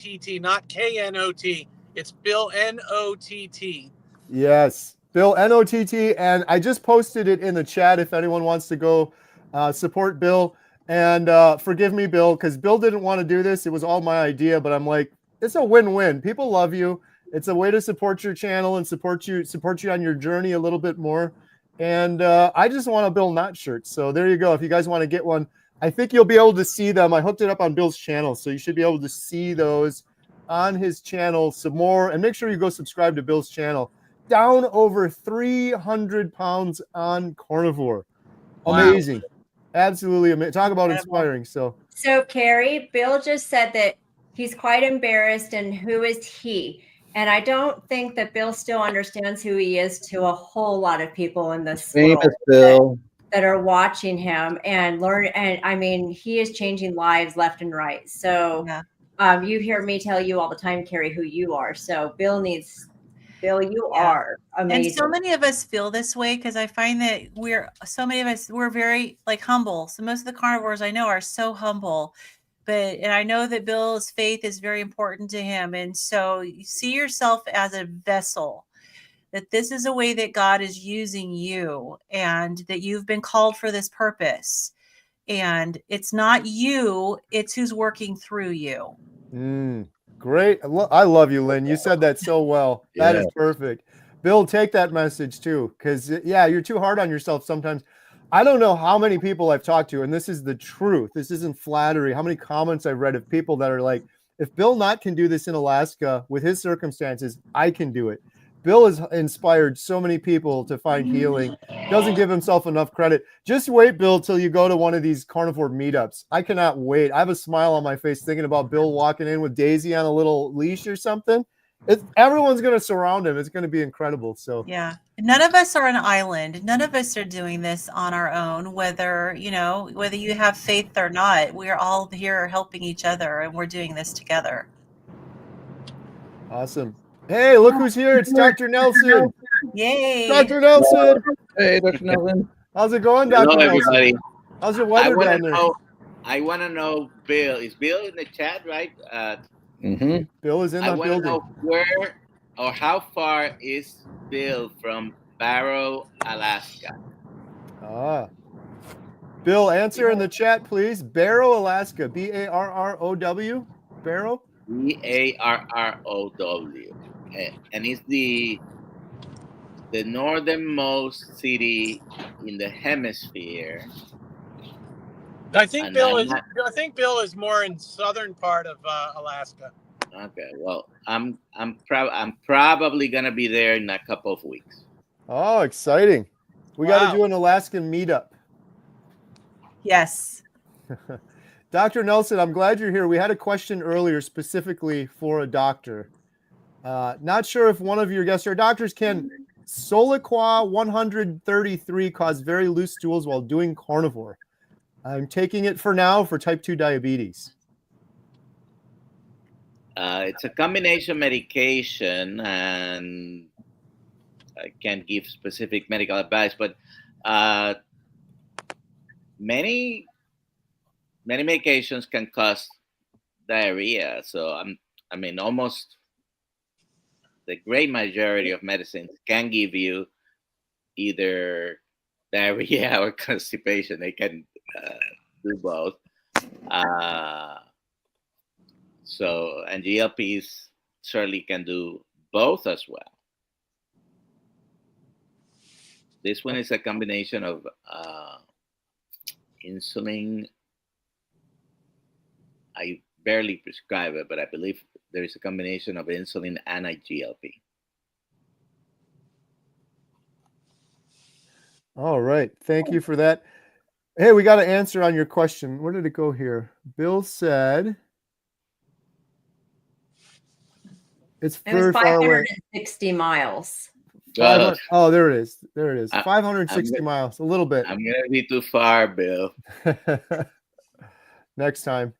T, not KNOT. It's Bill NOTT. Yes, Bill NOTT, and I just posted it in the chat if anyone wants to go support Bill. And forgive me, Bill, because Bill didn't want to do this. It was all my idea, but I'm like, it's a win-win. People love you. It's a way to support your channel and support you on your journey a little bit more. And I just want a Bill Knott shirt. So there you go. If you guys want to get one, I think you'll be able to see them. I hooked it up on Bill's channel, so you should be able to see those on his channel some more. And make sure you go subscribe to Bill's channel. Down over 300 pounds on Carnivore. Amazing. Wow. Absolutely amazing. Talk about inspiring. So Carrie, Bill just said that he's quite embarrassed, and who is he? And I don't think that Bill still understands who he is to a whole lot of people in this famous world Bill that are watching him and learn. And I mean, he is changing lives left and right. So you hear me tell you all the time, Carrie, who you are. So Bill, you are amazing. And so many of us feel this way because I find that we're very like humble. So most of the carnivores I know are so humble, and I know that Bill's faith is very important to him. And so you see yourself as a vessel, that this is a way that God is using you and that you've been called for this purpose. And it's not you, it's who's working through you. Great. I love you, Lynn. You said that so well. That is perfect. Bill, take that message too, because you're too hard on yourself sometimes. I don't know how many people I've talked to, and this is the truth. This isn't flattery. How many comments I've read of people that are like, if Bill Knott can do this in Alaska with his circumstances, I can do it. Bill has inspired so many people to find healing. Doesn't give himself enough credit. Just wait, Bill, till you go to one of these carnivore meetups. I cannot wait. I have a smile on my face thinking about Bill walking in with Daisy on a little leash or something. Everyone's going to surround him. It's going to be incredible. So none of us are an island. None of us are doing this on our own, whether you have faith or not. We're all here helping each other, and we're doing this together. Awesome. Hey, look who's here. It's Dr. Nelson. Yay. Dr. Nelson. Hey, Dr. Nelson. How's it going, Dr. Hello, Nelson? everybody. How's your weather down there? I want to know, Bill. Is Bill in the chat, right? Bill is in the building. I want to know where or how far is Bill from Barrow, Alaska? Bill, answer in the chat, please. Barrow, Alaska. Barrow? Barrow? Barrow. And it's the northernmost city in the hemisphere. I think Bill is more in southern part of Alaska. Okay, well, I'm probably gonna be there in a couple of weeks. Oh, exciting! We got to do an Alaskan meetup. Yes. Dr. Nelson, I'm glad you're here. We had a question earlier specifically for a doctor. Not sure if one of your guests or doctors can Soliqua 133 cause very loose stools while doing carnivore. I'm taking it for now for type 2 diabetes. It's a combination medication, and I can't give specific medical advice, but many medications can cause diarrhea. So almost the great majority of medicines can give you either diarrhea or constipation. They can do both. And GLPs certainly can do both as well. This one is a combination of insulin. I barely prescribe it, but I believe there is a combination of insulin and a GLP. All right. Thank you for that. Hey, we got an answer on your question. Where did it go here? Bill said it's very far away. 560 miles. Oh, there it is. There it is. 560 miles. A little bit. I'm going to be too far, Bill. Next time.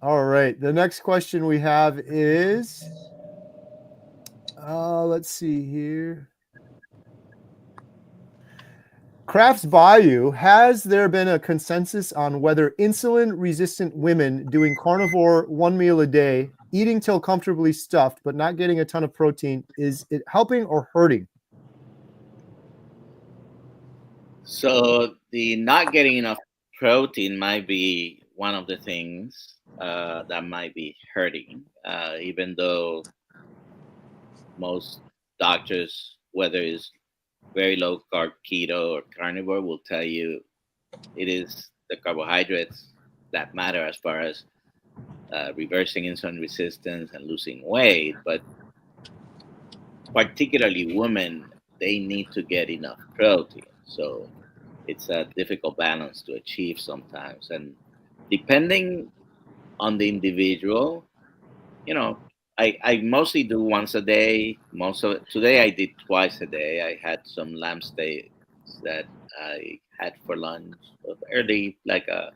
All right. The next question we have is, let's see here. Crafts Bayou, has there been a consensus on whether insulin-resistant women doing carnivore 1 meal a day, eating till comfortably stuffed, but not getting a ton of protein, is it helping or hurting? So the not getting enough protein might be one of the things that might be hurting, even though most doctors, whether it's very low carb keto or carnivore, will tell you it is the carbohydrates that matter as far as reversing insulin resistance and losing weight. But particularly women, they need to get enough protein. So it's a difficult balance to achieve sometimes. And depending on the individual, you know, I mostly do once a day. Today I did twice a day. I had some lamb steaks that I had for lunch early, like a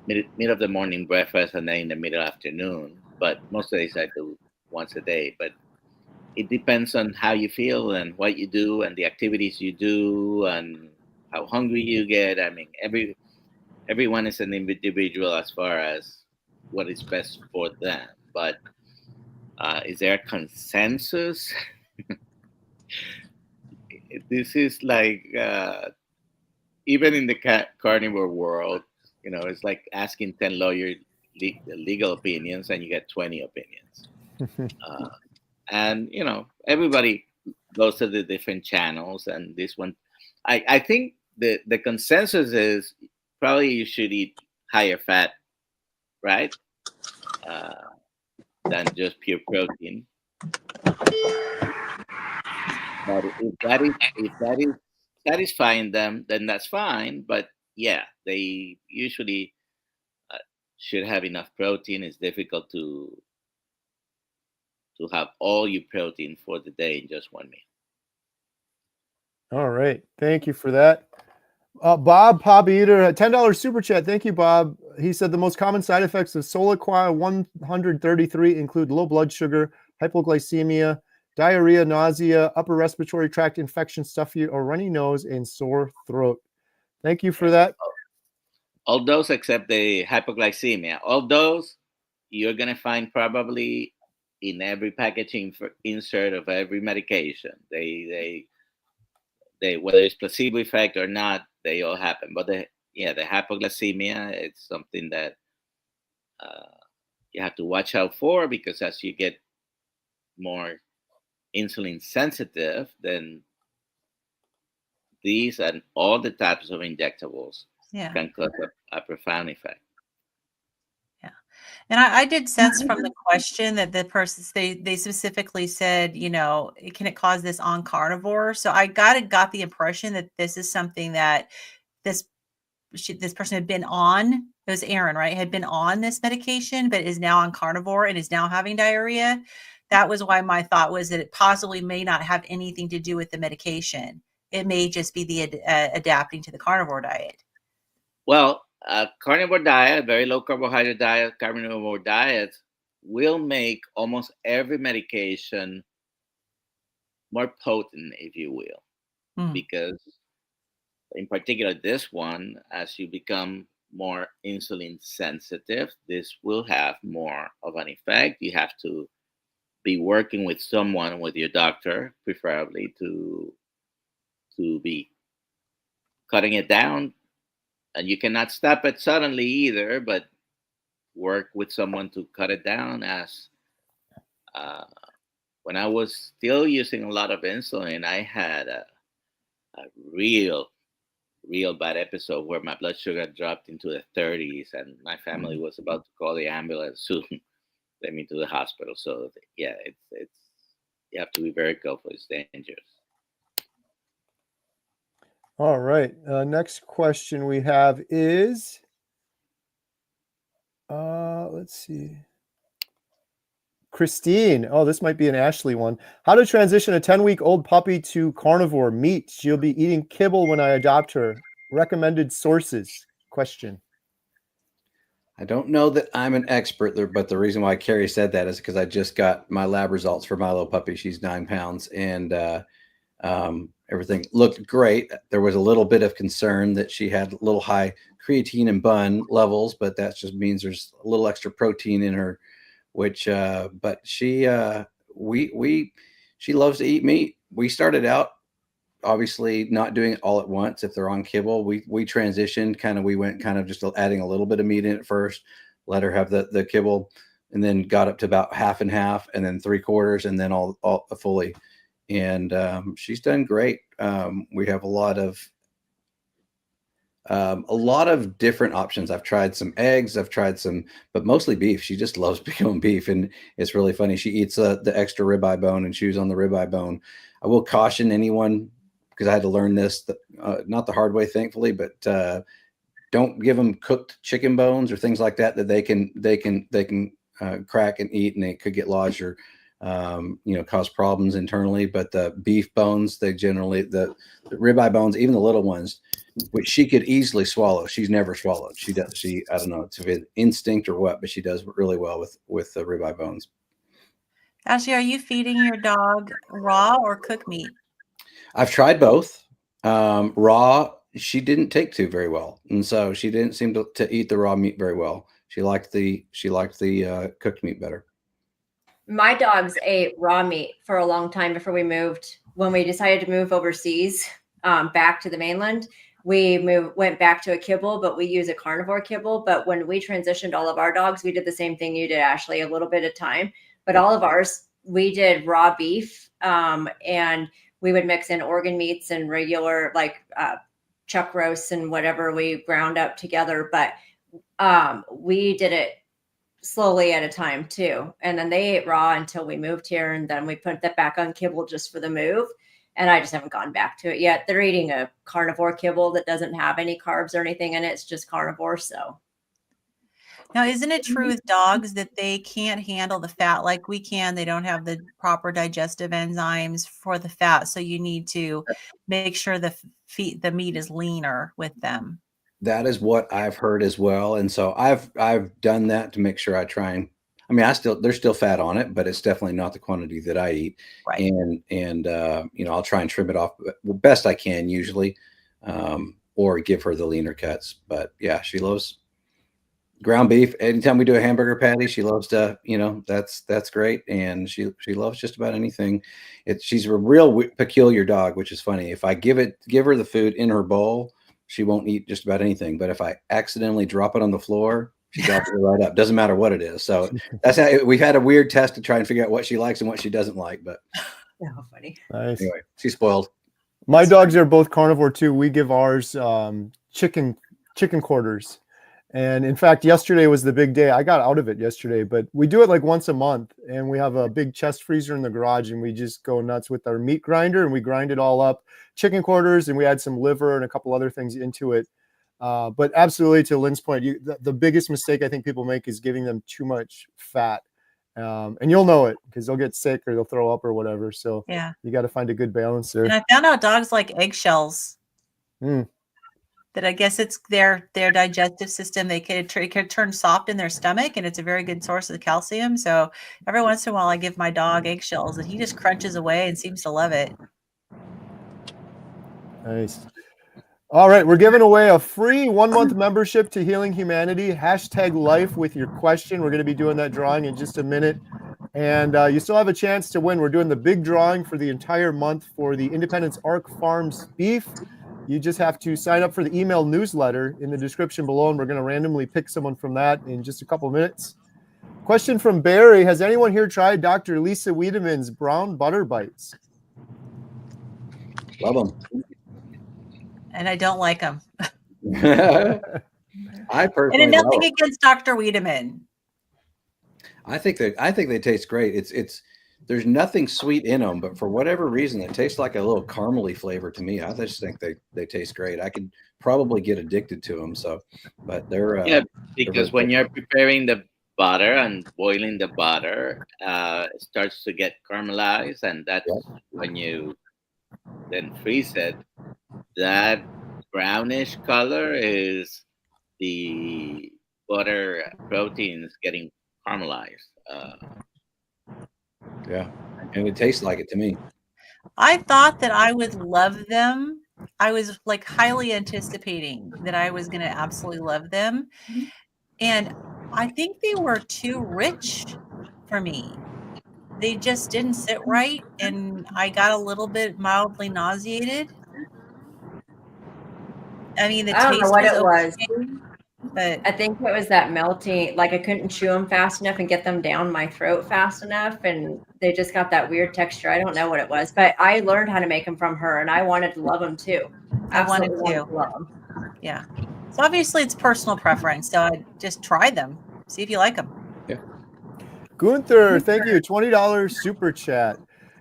mid of the morning breakfast, and then in the middle afternoon. But most days I do once a day. But it depends on how you feel and what you do and the activities you do and how hungry you get. I mean, everyone is an individual as far as what is best for them. But is there a consensus? This is like even in the carnivore world, you know, it's like asking 10 lawyers legal opinions and you get 20 opinions. And you know, everybody goes to the different channels, and this one, I think the consensus is probably you should eat higher fat, right, than just pure protein. But if that is satisfying them, then that's fine. But yeah, they usually should have enough protein. It's difficult to have all your protein for the day in just one meal. All right. Thank you for that. Bob Eater, $10 super chat. Thank you, Bob. He said the most common side effects of Soliqua 133 include low blood sugar, hypoglycemia, diarrhea, nausea, upper respiratory tract infection, stuffy or runny nose, and sore throat. Thank you for that. All those except the hypoglycemia. All those you're going to find probably in every packaging insert of every medication. They whether it's placebo effect or not, they all happen. But the hypoglycemia, it's something that you have to watch out for, because as you get more insulin sensitive, then these and all the types of injectables can cause a profound effect. And I did sense from the question that the person, they specifically said, you know, can it cause this on carnivore? So I got the impression that this is something that this person had been on. It was Aaron, right? Had been on this medication, but is now on carnivore and is now having diarrhea. That was why my thought was that it possibly may not have anything to do with the medication. It may just be the adapting to the carnivore diet. Well, carnivore diet, very low carbohydrate diet, carnivore diets will make almost every medication more potent, if you will, because in particular this one, as you become more insulin sensitive, this will have more of an effect. You have to be working with someone, with your doctor, preferably to be cutting it down. And you cannot stop it suddenly either, but work with someone to cut it down. As when I was still using a lot of insulin, I had a real bad episode where my blood sugar dropped into the 30s, and my family was about to call the ambulance to take me to the hospital. So yeah, it's you have to be very careful. It's dangerous. All right. Next question we have is, let's see. Christine. Oh, this might be an Ashley one. How to transition a 10-week-old puppy to carnivore meat? She'll be eating kibble when I adopt her. Recommended sources? Question. I don't know that I'm an expert there, but the reason why Carrie said that is because I just got my lab results for my little puppy. She's 9 pounds, and everything looked great. There was a little bit of concern that she had a little high creatine and bun levels, but that just means there's a little extra protein in her, which but she she loves to eat meat. We started out obviously not doing it all at once. If they're on kibble, we transitioned kind of, we went kind of just adding a little bit of meat in at first, let her have the kibble, and then got up to about half and half, and then 3/4, and then all fully. And she's done great. We have a lot of different options. I've tried some eggs, I've tried some, but mostly beef. She just loves becoming beef, and it's really funny. She eats the extra ribeye bone and chews on the ribeye bone. I will caution anyone, because I had to learn this, not the hard way, thankfully, but don't give them cooked chicken bones or things like that they can crack and eat, and it could get lodged or cause problems internally. But the beef bones, they generally, the ribeye bones, even the little ones, which she could easily swallow, she's never swallowed. She does. I don't know, it's an instinct or what, but she does really well with the ribeye bones. Ashley, are you feeding your dog raw or cooked meat? I've tried both. Raw, she didn't take to very well, and so she didn't seem to eat the raw meat very well. She liked the cooked meat better. My dogs ate raw meat for a long time before we moved. When we decided to move overseas, back to the mainland, we went back to a kibble, but we use a carnivore kibble. But when we transitioned all of our dogs, we did the same thing you did, Ashley, a little bit at a time. But all of ours, we did raw beef, and we would mix in organ meats and regular chuck roasts and whatever we ground up together. But we did it slowly at a time too. And then they ate raw until we moved here, and then we put that back on kibble just for the move. And I just haven't gone back to it yet. They're eating a carnivore kibble that doesn't have any carbs or anything in it. It's just carnivore. So now, isn't it true with dogs that they can't handle the fat like we can? They don't have the proper digestive enzymes for the fat. So you need to make sure the meat is leaner with them. That is what I've heard as well. And so I've done that to make sure I try and, I mean, there's still fat on it, but it's definitely not the quantity that I eat. Right. And I'll try and trim it off best I can usually, or give her the leaner cuts. But yeah, she loves ground beef. Anytime we do a hamburger patty, she loves to, that's great. And she loves just about anything. She's a real peculiar dog, which is funny. If I give her the food in her bowl, she won't eat just about anything. But if I accidentally drop it on the floor, she drops it right up. Doesn't matter what it is. So that's how we've had a weird test to try and figure out what she likes and what she doesn't like. But how funny. Nice. Anyway, she's spoiled. My dogs are both carnivore too. We give ours chicken quarters. And in fact, yesterday was the big day. I got out of it yesterday, but we do it like once a month, and we have a big chest freezer in the garage, and we just go nuts with our meat grinder, and we grind it all up, chicken quarters, and we add some liver and a couple other things into it. But absolutely, to Lynn's point, the biggest mistake I think people make is giving them too much fat. And you'll know it because they'll get sick or they'll throw up or whatever. So yeah, you got to find a good balance there. And I found out dogs like eggshells. That I guess it's their digestive system. They could turn soft in their stomach, and it's a very good source of calcium. So every once in a while, I give my dog eggshells, and he just crunches away and seems to love it. Nice. All right, we're giving away a free 1-month membership to Healing Humanity. #life with your question. We're going to be doing that drawing in just a minute. And you still have a chance to win. We're doing the big drawing for the entire month for the Independence Arc Farms beef. You just have to sign up for the email newsletter in the description below, and we're going to randomly pick someone from that in just a couple of minutes. Question from Barry. Has anyone here tried Dr. Lisa Wiedemann's brown butter bites? Love them. And I don't like them. I personally and nothing against Dr. Wiedemann. I think they taste great. It's there's nothing sweet in them, but for whatever reason, it tastes like a little caramely flavor to me. I just think they taste great. I could probably get addicted to them. So, but they're because when you're preparing the butter and boiling the butter, it starts to get caramelized, and that's when you then freeze it. That brownish color is the butter proteins getting caramelized. Yeah, and it tastes like it to me. I thought that I would love them. I was like highly anticipating that I was going to absolutely love them. And I think they were too rich for me. They just didn't sit right. And I got a little bit mildly nauseated. I mean, the I don't know taste what was it was. okay, but I think it was that melting, like I couldn't chew them fast enough and get them down my throat fast enough. And they just got that weird texture. I don't know what it was, but I learned how to make them from her and I wanted to love them too. I wanted Absolutely wanted to. to love them. Yeah. So obviously it's personal preference. So I just try them, see if you like them. Gunther, thank you. $20 super chat.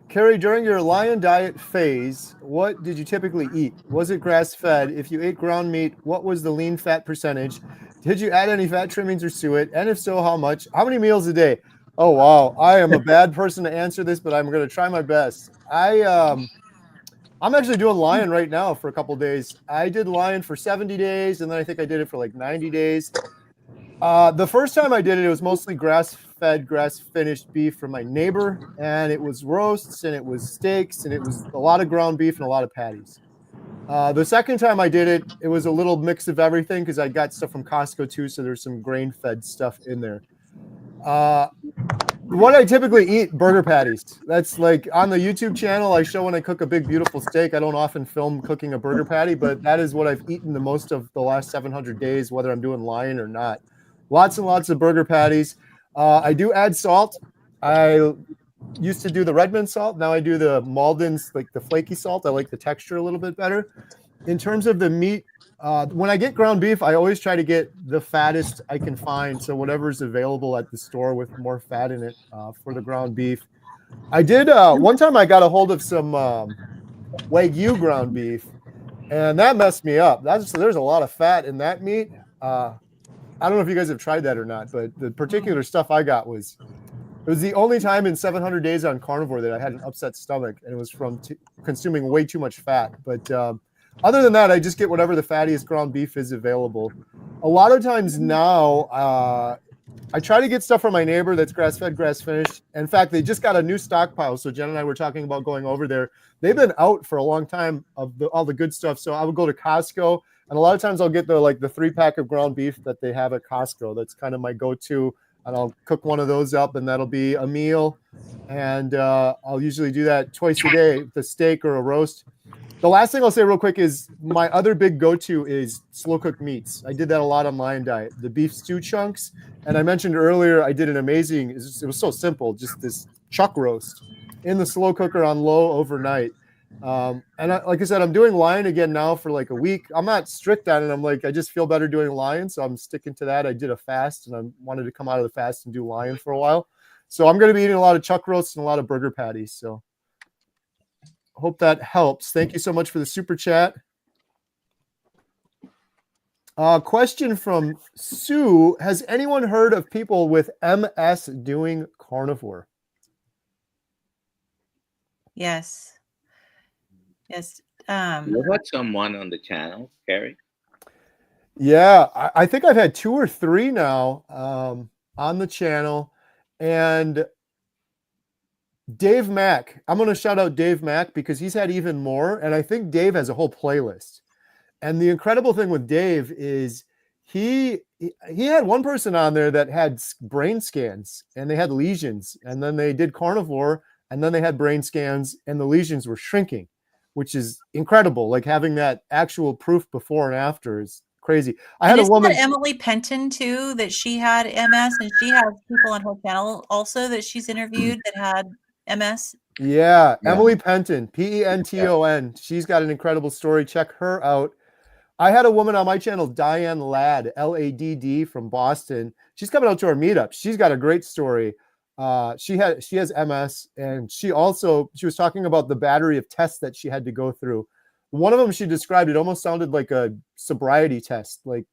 Carrie, during your lion diet phase, what did you typically eat? Was it grass-fed? If you ate ground meat, what was the lean fat percentage? Did you add any fat trimmings or suet? And if so, how much? How many meals a day? Oh, wow. I am a bad person to answer this, but I'm going to try my best. I'm actually doing lion right now for a couple of days. I did lion for 70 days, and then I think I did it for like 90 days. The first time I did it, it was mostly grass-fed, grass-finished beef from my neighbor, and it was roasts, and it was steaks, and it was a lot of ground beef and a lot of patties. The second time I did it, it was a little mix of everything because I got stuff from Costco too, so there's some grain-fed stuff in there. What I typically eat, burger patties. That's like on the YouTube channel, I show when I cook a big, beautiful steak. I don't often film cooking a burger patty, but that is what I've eaten the most of the last 700 days, whether I'm doing lion or not. Lots and lots of burger patties. I do add salt. I used to do the Redmond salt. Now I do the Malden's, like the flaky salt. I like the texture a little bit better. In terms of the meat, when I get ground beef, I always try to get the fattest I can find. So whatever's available at the store with more fat in it for the ground beef. I did one time I got a hold of some Wagyu ground beef, and that messed me up. There's a lot of fat in that meat. I don't know if you guys have tried that or not, but the particular stuff I got it was the only time in 700 days on carnivore that I had an upset stomach, and it was from consuming way too much fat. But other than that, I just get whatever the fattiest ground beef is available. A lot of times now, I try to get stuff from my neighbor that's grass-fed, grass-finished. In fact, they just got a new stockpile. So Jen and I were talking about going over there. They've been out for a long time of all the good stuff. So I would go to Costco, and a lot of times I'll get the 3-pack of ground beef that they have at Costco. That's kind of my go-to, and I'll cook one of those up, and that'll be a meal. And I'll usually do that twice a day, the steak or a roast. The last thing I'll say real quick is my other big go-to is slow-cooked meats. I did that a lot on Lion Diet. The beef stew chunks. And I mentioned earlier, I did an amazing, it was so simple, just this chuck roast in the slow cooker on low overnight. Like I said, I'm doing lion again now for like a week. I'm not strict on it. I just feel better doing lion, so I'm sticking to that. I did a fast, and I wanted to come out of the fast and do lion for a while. So I'm going to be eating a lot of chuck roasts and a lot of burger patties. So hope that helps. Thank you so much for the super chat. Question from Sue. Has anyone heard of people with MS doing carnivore? Yes. Yes. You had someone on the channel, Carrie? Yeah, I think I've had 2 or 3 now on the channel. And Dave Mack, I'm going to shout out Dave Mack because he's had even more. And I think Dave has a whole playlist. And the incredible thing with Dave is he had one person on there that had brain scans, and they had lesions, and then they did carnivore, and then they had brain scans, and the lesions were shrinking, which is incredible. Like having that actual proof before and after is crazy. I had a woman, Emily Penton too, that she had MS, and she has people on her channel also that she's interviewed that had MS. Yeah, Emily Penton, Penton. She's got an incredible story. Check her out. I had a woman on my channel, Diane Ladd, Ladd, from Boston. She's coming out to our meetup. She's got a great story. She has MS, and she was talking about the battery of tests that she had to go through. One of them she described, it almost sounded like a sobriety test, like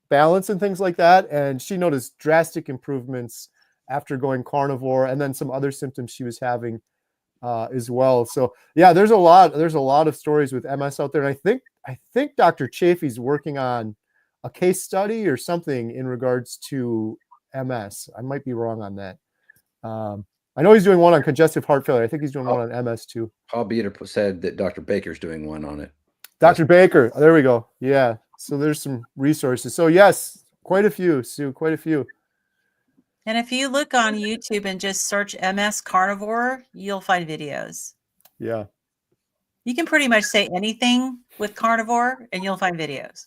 balance and things like that. And she noticed drastic improvements after going carnivore, and then some other symptoms she was having as well. So yeah, there's a lot of stories with MS out there. And I think Dr. Chafee's working on a case study or something in regards to MS. I might be wrong on that. I know he's doing one on congestive heart failure. I think he's doing one on MS too. Paul Beater said that Dr. Baker's doing one on it. Dr. Baker. There we go. Yeah. So there's some resources. So yes, quite a few, Sue, quite a few. And if you look on YouTube and just search MS Carnivore, you'll find videos. Yeah. You can pretty much say anything with carnivore and you'll find videos.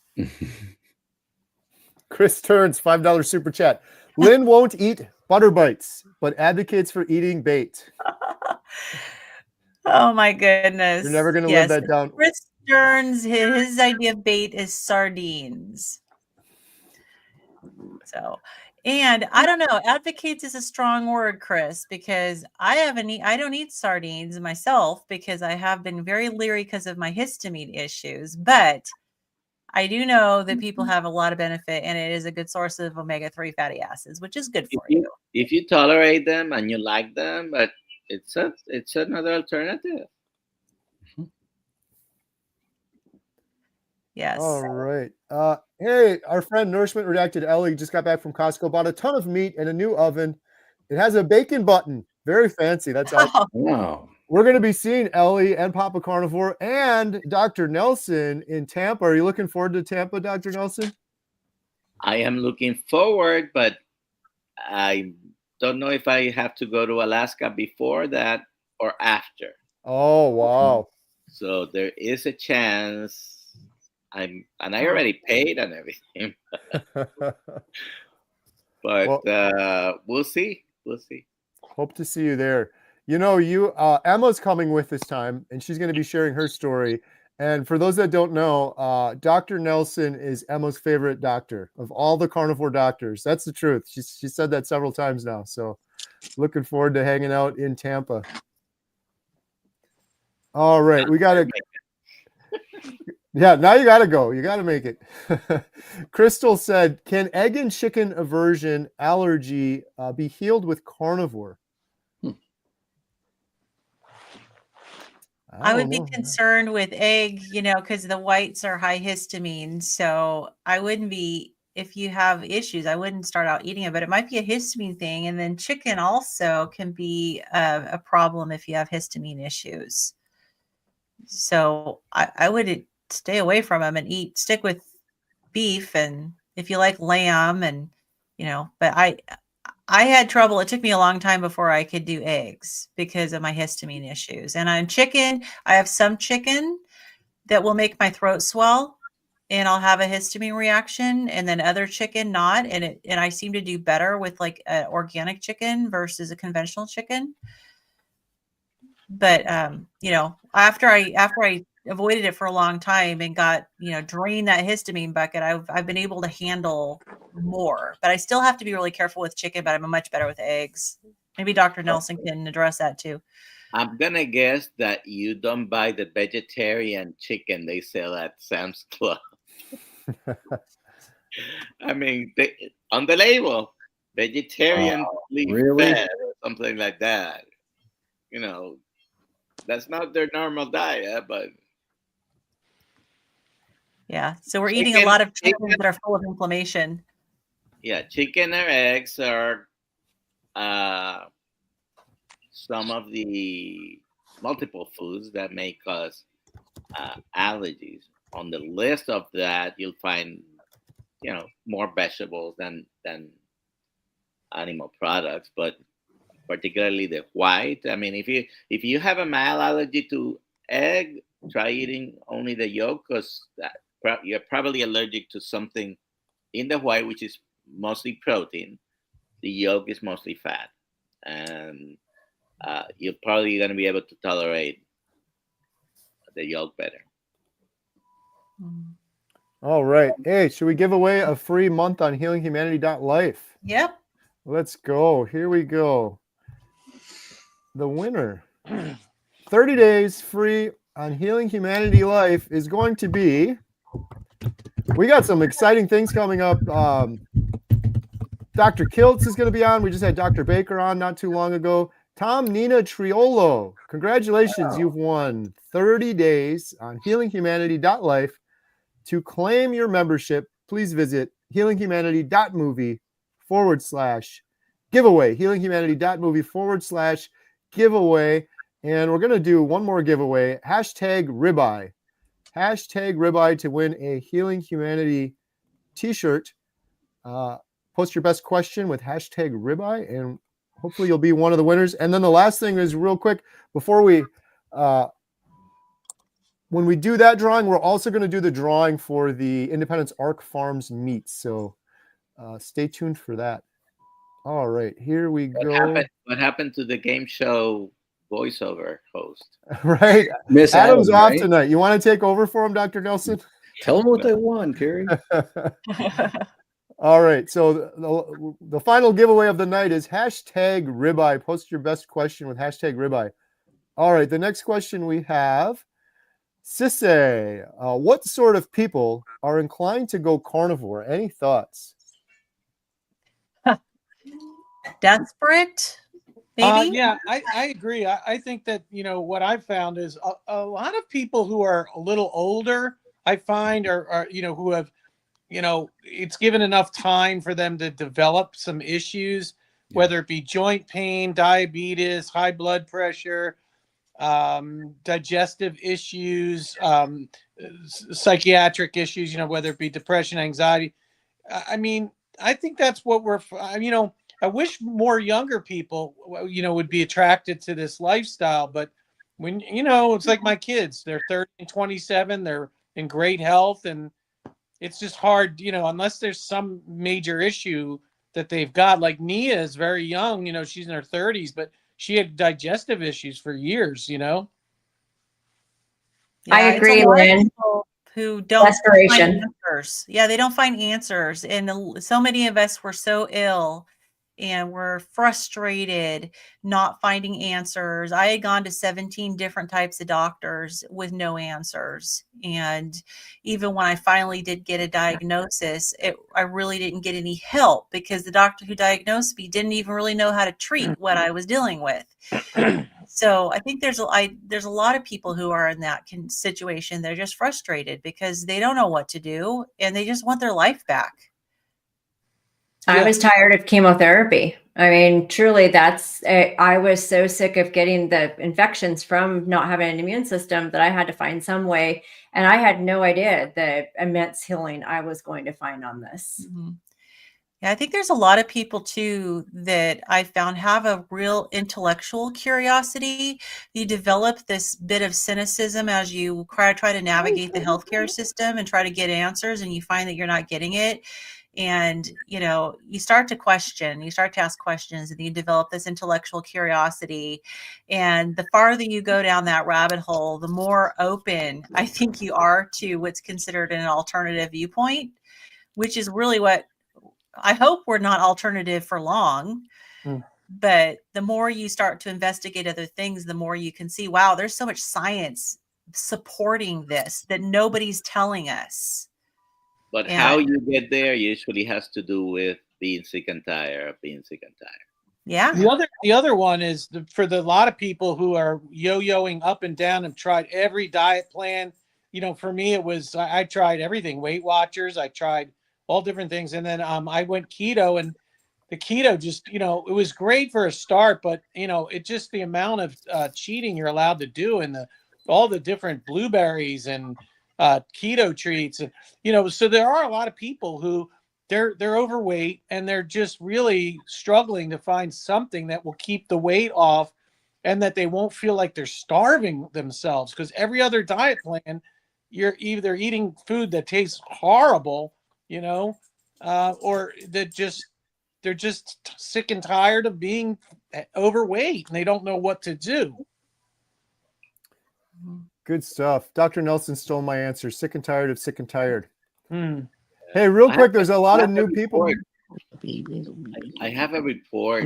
Chris Turns, $5 super chat. Lynn won't eat butter bites, but advocates for eating bait. Oh my goodness. You're never going to live that down. Chris Stearns, his idea of bait is sardines. So, and I don't know, advocates is a strong word, Chris, because I don't eat sardines myself because I have been very leery because of my histamine issues, but I do know that people have a lot of benefit and it is a good source of omega-3 fatty acids, which is good for you. If you tolerate them and you like them, but it's another alternative. Yes. All right. Hey, our friend Nourishment Redacted Ellie just got back from Costco, bought a ton of meat and a new oven. It has a bacon button. Very fancy. That's awesome. Wow. We're going to be seeing Ellie and Papa Carnivore and Dr. Nelson in Tampa. Are you looking forward to Tampa, Dr. Nelson? I am looking forward, but I don't know if I have to go to Alaska before that or after. Oh, wow. So there is a chance. I already paid and everything. But we'll see. We'll see. Hope to see you there. You know, Emma's coming with this time, and she's going to be sharing her story. And for those that don't know, Dr. Nelson is Emma's favorite doctor of all the carnivore doctors. That's the truth. She said that several times now. So looking forward to hanging out in Tampa. All right. We got to... Yeah, now you got to go. You got to make it. Crystal said, can egg and chicken aversion allergy be healed with carnivore? I would be concerned with egg, because the whites are high histamine. So I wouldn't be, if you have issues, I wouldn't start out eating it, but it might be a histamine thing. And then chicken also can be a problem if you have histamine issues. So I would stay away from them and stick with beef. And if you like lamb and, but I had trouble. It took me a long time before I could do eggs because of my histamine issues. And on chicken, I have some chicken that will make my throat swell and I'll have a histamine reaction, and then other chicken not. And I seem to do better with like organic chicken versus a conventional chicken. But, after I avoided it for a long time and got, drained that histamine bucket, I've been able to handle more, but I still have to be really careful with chicken, but I'm much better with eggs. Maybe Dr. Nelson can address that too. I'm going to guess that you don't buy the vegetarian chicken they sell at Sam's Club. I mean, on the label, vegetarian really? fed or something like that. That's not their normal diet, but yeah. So we're eating a lot of chickens that are full of inflammation. Yeah, chicken or eggs are some of the multiple foods that may cause allergies. On the list of that, you'll find, more vegetables than animal products, but particularly the white. I mean, if you have a mild allergy to egg, try eating only the yolk, because you're probably allergic to something in the white, which is mostly protein. The yolk is mostly fat, and you're probably going to be able to tolerate the yolk better. All right. Hey, should we give away a free month on healinghumanity.life? Yep. Let's go. Here we go. The winner, 30 days free on Healing Humanity Life, is going to be, we got some exciting things coming up. Dr. Kiltz is going to be on. We just had Dr. Baker on not too long ago. Tom Nina Triolo, congratulations. Wow. You've won 30 days on healinghumanity.life. To claim your membership, please visit healinghumanity.movie/ giveaway, healinghumanity.movie/giveaway. And we're going to do one more giveaway, hashtag ribeye. Hashtag ribeye to win a Healing Humanity t-shirt. Post your best question with hashtag ribeye, and hopefully you'll be one of the winners. And then the last thing is real quick, before we, when we do that drawing, we're also going to do the drawing for the Independence Arc Farms meats. So stay tuned for that. All right, here we go. What happened to the game show voiceover host? Right. Miss Adam's Adam, off right? tonight. You want to take over for him, Dr. Nelson? Tell them what they won, Carrie. All right. So the final giveaway of the night is hashtag ribeye. Post your best question with hashtag ribeye. All right. The next question we have, Sisse, what sort of people are inclined to go carnivore? Any thoughts? Desperate, maybe. Yeah, I agree. I think that, what I've found is a lot of people who are a little older, I find, are who have, it's given enough time for them to develop some issues, whether it be joint pain, diabetes, high blood pressure, digestive issues, psychiatric issues, whether it be depression, anxiety. I mean, I think that's what I wish more younger people, would be attracted to this lifestyle. But when, it's like my kids, they're 30 and 27, they're in great health, and it's just hard, unless there's some major issue that they've got. Like Nia is very young, she's in her 30s, but she had digestive issues for years, I it's agree, a lot of Lynn. people who don't Desperation. find answers. Yeah, they don't find answers. And so many of us were so ill and we're frustrated not finding answers. I had gone to 17 different types of doctors with no answers. And even when I finally did get a diagnosis, I really didn't get any help because the doctor who diagnosed me didn't even really know how to treat what I was dealing with. So I think there's a lot of people who are in that situation. They're just frustrated because they don't know what to do and they just want their life back. I was tired of chemotherapy. I mean, truly, I was so sick of getting the infections from not having an immune system that I had to find some way. And I had no idea the immense healing I was going to find on this. Mm-hmm. Yeah, I think there's a lot of people too that I found have a real intellectual curiosity. You develop this bit of cynicism as you try to navigate the healthcare system and try to get answers, and you find that you're not getting it. And, you start to question, you start to ask questions, and you develop this intellectual curiosity. And the farther you go down that rabbit hole, the more open I think you are to what's considered an alternative viewpoint, which is really what I hope we're not alternative for long. But the more you start to investigate other things, the more you can see, wow, there's so much science supporting this that nobody's telling us. But how you get there usually has to do with being sick and tired of being sick and tired. Yeah. The other one is for the lot of people who are yo-yoing up and down and tried every diet plan. For me, it was, I tried everything, Weight Watchers. I tried all different things. And then I went keto, and the keto just, it was great for a start, but it just, the amount of cheating you're allowed to do, and all the different blueberries and keto treats, and so there are a lot of people who they're overweight and they're just really struggling to find something that will keep the weight off and that they won't feel like they're starving themselves, because every other diet plan, you're either eating food that tastes horrible, or they're just sick and tired of being overweight and they don't know what to do. Good stuff. Dr. Nelson stole my answer. Sick and tired of sick and tired. Hey, real quick, there's a lot of new people. I have a report.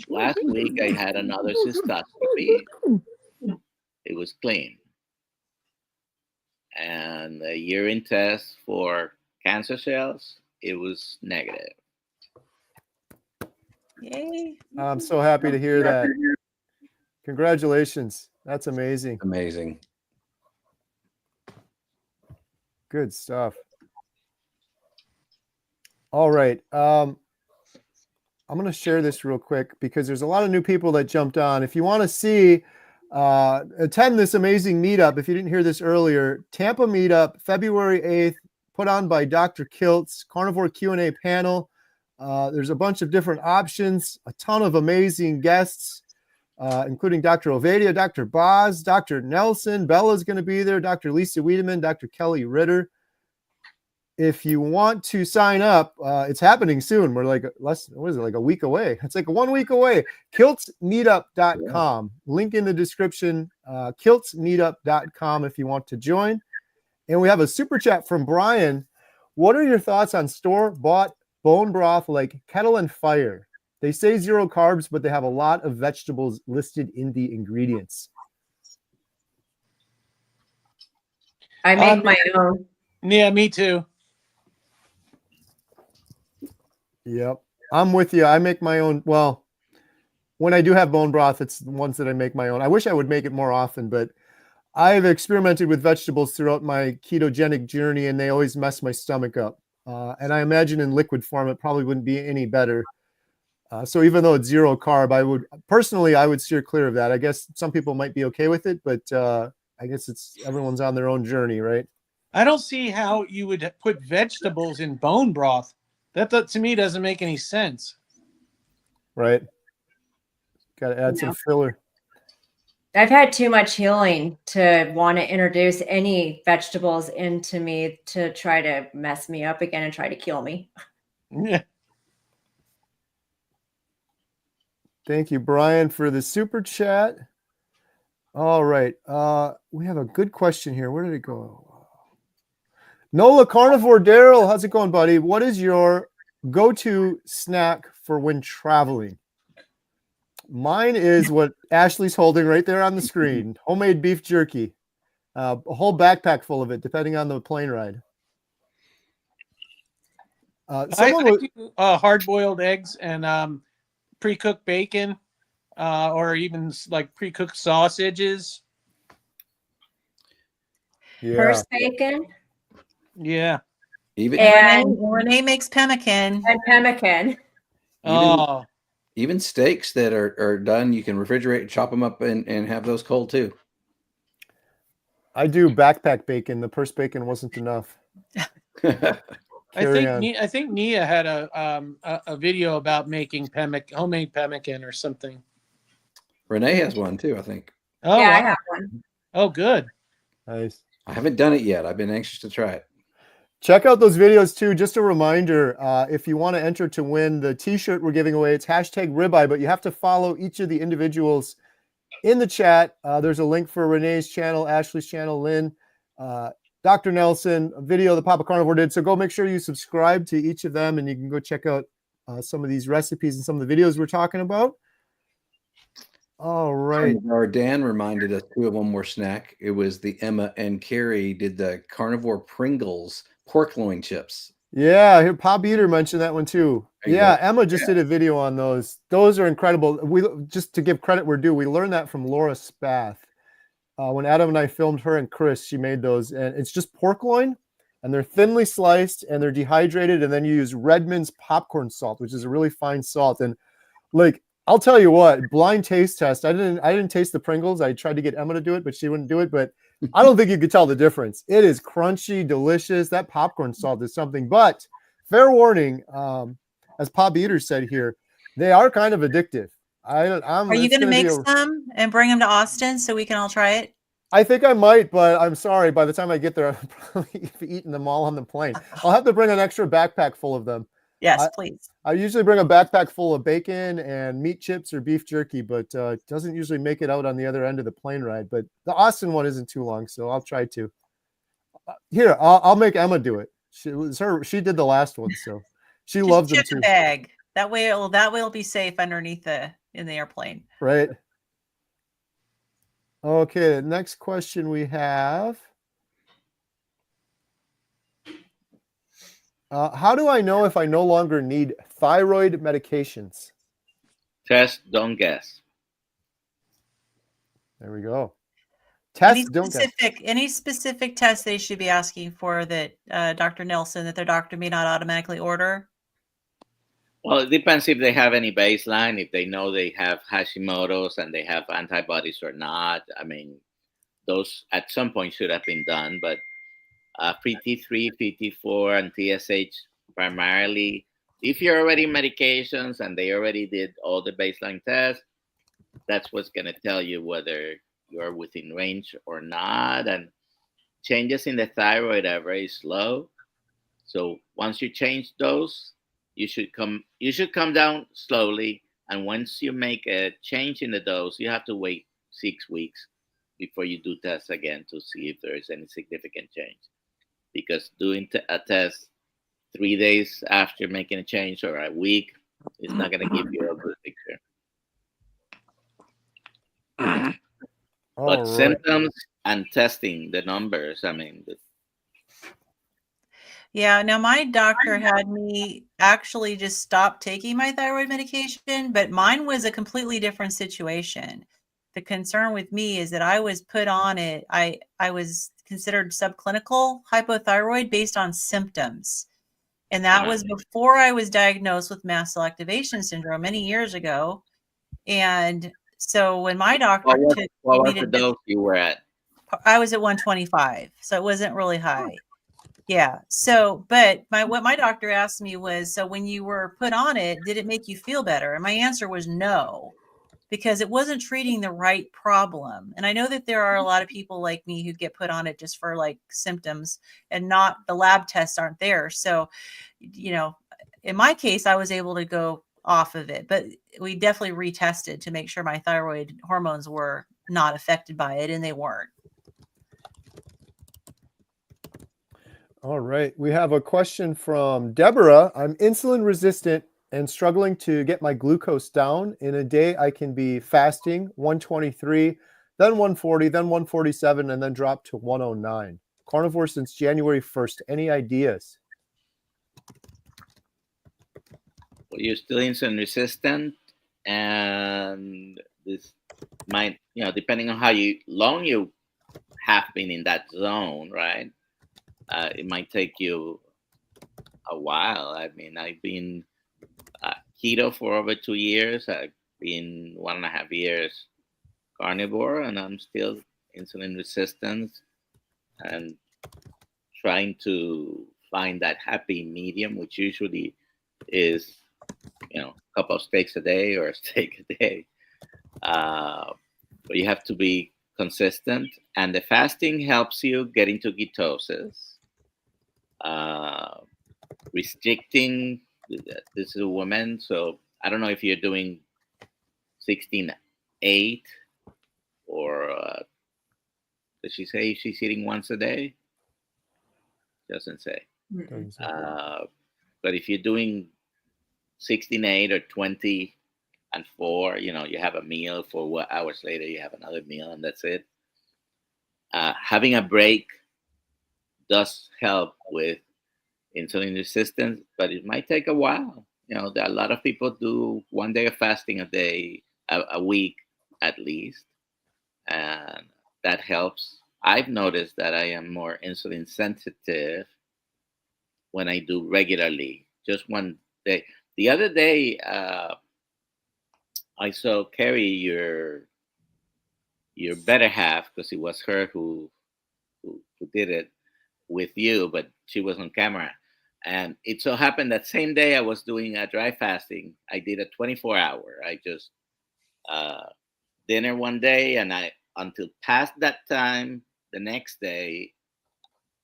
Last week, I had another cystoscopy. It was clean. And a urine test for cancer cells, it was negative. Yay. I'm so happy to hear that. Congratulations. That's amazing. Amazing. Good stuff. All right. I'm going to share this real quick because there's a lot of new people that jumped on. If you want to see, attend this amazing meetup, if you didn't hear this earlier, Tampa meetup, February 8th, put on by Dr. Kiltz, Carnivore Q&A panel. There's a bunch of different options, a ton of amazing guests, including Dr. Ovadia, Dr. Boz, Dr. Nelson, Bella's going to be there, Dr. Lisa Wiedemann, Dr. Kelly Ritter. If you want to sign up, it's happening soon. We're like like a week away. It's like 1 week away. Kiltzmeetup.com. Link in the description. Kiltzmeetup.com if you want to join. And we have a super chat from Brian. What are your thoughts on store-bought bone broth like Kettle and Fire? They say 0 carbs, but they have a lot of vegetables listed in the ingredients. I make my own. Yeah, me too. Yep. I'm with you. I make my own. Well, when I do have bone broth, it's the ones that I make my own. I wish I would make it more often, but I've experimented with vegetables throughout my ketogenic journey, and they always mess my stomach up. And I imagine in liquid form, it probably wouldn't be any better. So even though it's 0 carb, I would steer clear of that. I guess some people might be okay with it, but I guess everyone's on their own journey, right? I don't see how you would put vegetables in bone broth. That to me doesn't make any sense. Right. Got to add some filler. I've had too much healing to want to introduce any vegetables into me to try to mess me up again and try to kill me. Yeah. Thank you, Brian, for the super chat. All right. We have a good question here. Where did it go? Nola Carnivore Daryl, how's it going, buddy? What is your go-to snack for when traveling? Mine is what Ashley's holding right there on the screen. Homemade beef jerky. A whole backpack full of it, depending on the plane ride. I do hard-boiled eggs and pre-cooked bacon, or even like pre-cooked sausages. Yeah. First bacon. Yeah. And Renee makes pemmican. And pemmican. Even steaks that are done, you can refrigerate, chop them up, and have those cold too. I do backpack bacon. The purse bacon wasn't enough. I think Nia had a video about making homemade pemmican or something. Renee has one too, I think. Oh, yeah, wow. I have one. Oh, good. Nice. I haven't done it yet. I've been anxious to try it. Check out those videos too. Just a reminder, if you want to enter to win the t-shirt we're giving away, it's #ribeye, but you have to follow each of the individuals in the chat. There's a link for Renee's channel, Ashley's channel, Lynn, Dr. Nelson, a video that Papa Carnivore did. So go make sure you subscribe to each of them, and you can go check out some of these recipes and some of the videos we're talking about. All right. Our Dan reminded us too of one more snack. It was the Emma and Carrie did the Carnivore Pringles pork loin chips. Yeah, here Pop Eater mentioned that one too. Yeah, Emma just did a video on those. Those are incredible. We just to give credit where due, we learned that from Laura Spath. When Adam and I filmed her and Chris, she made those, and it's just pork loin, and they're thinly sliced and they're dehydrated, and then you use Redmond's popcorn salt, which is a really fine salt. And like, I'll tell you what, blind taste test. I didn't taste the Pringles. I tried to get Emma to do it, but she wouldn't do it. But I don't think you could tell the difference. It is crunchy, delicious. That popcorn salt is something. But fair warning, as Pop Eater said here, they are kind of addictive. Are you going to make some and bring them to Austin so we can all try it? I think I might, but I'm sorry. By the time I get there, I'll probably be eating them all on the plane. I'll have to bring an extra backpack full of them. Yes, please. I usually bring a backpack full of bacon and meat chips or beef jerky, but it doesn't usually make it out on the other end of the plane ride. But the Austin one isn't too long, so I'll try to. Here, I'll make Emma do it. She did the last one, so she loves them too. Bag. That way it'll be safe underneath in the airplane. Right. Okay, next question we have. How do I know if I no longer need thyroid medications? Test, don't guess. There we go. Test, don't guess. Any specific tests they should be asking for that Dr. Nelson, that their doctor may not automatically order? Well, it depends if they have any baseline, if they know they have Hashimoto's and they have antibodies or not. I mean, those at some point should have been done, but PT3, PT4, and TSH primarily. If you're already medications and they already did all the baseline tests, that's what's going to tell you whether you're within range or not. And changes in the thyroid are very slow. So once you change those, you should come down slowly. And once you make a change in the dose, you have to wait 6 weeks before you do tests again to see if there is any significant change. Because doing a test 3 days after making a change or a week is not going to give you a good picture. But All right. symptoms and testing the numbers, I mean, Yeah, now my doctor had me actually just stop taking my thyroid medication, but mine was a completely different situation. The concern with me is that I was put on it. I was considered subclinical hypothyroid based on symptoms. And that was before I was diagnosed with mast cell activation syndrome many years ago. And so when my doctor what took was me the to, dose you were at? I was at 125, so it wasn't really high. Yeah. So, but what my doctor asked me was, so when you were put on it, did it make you feel better? And my answer was no, because it wasn't treating the right problem. And I know that there are a lot of people like me who get put on it just for like symptoms and not the lab tests aren't there. So, in my case, I was able to go off of it, but we definitely retested to make sure my thyroid hormones were not affected by it, and they weren't. All right. We have a question from Deborah. I'm insulin resistant and struggling to get my glucose down. In a day, I can be fasting 123, then 140, then 147, and then drop to 109. Carnivore since January 1st. Any ideas? Well, you're still insulin resistant, and this might, depending on how long you have been in that zone, right? It might take you a while. I mean, I've been keto for over 2 years. I've been 1.5 years carnivore, and I'm still insulin resistant and trying to find that happy medium, which usually is, a couple of steaks a day or a steak a day. But you have to be consistent, and the fasting helps you get into ketosis. Restricting, this is a woman, so I don't know if you're doing 16-8 or does she say she's eating once a day? Doesn't say. But if you're doing 16-8 or 20-4, you have a meal for hours later, you have another meal, and that's it. Having a break does help with insulin resistance, but it might take a while. A lot of people do 1 day of fasting a week at least, and that helps. I've noticed that I am more insulin sensitive when I do regularly, just 1 day. The other day, I saw Carrie, your better half, because it was her who did it with you, but she was on camera. And it so happened that same day I was doing a dry fasting. I did a 24-hour. I just dinner one day, and until past that time, the next day,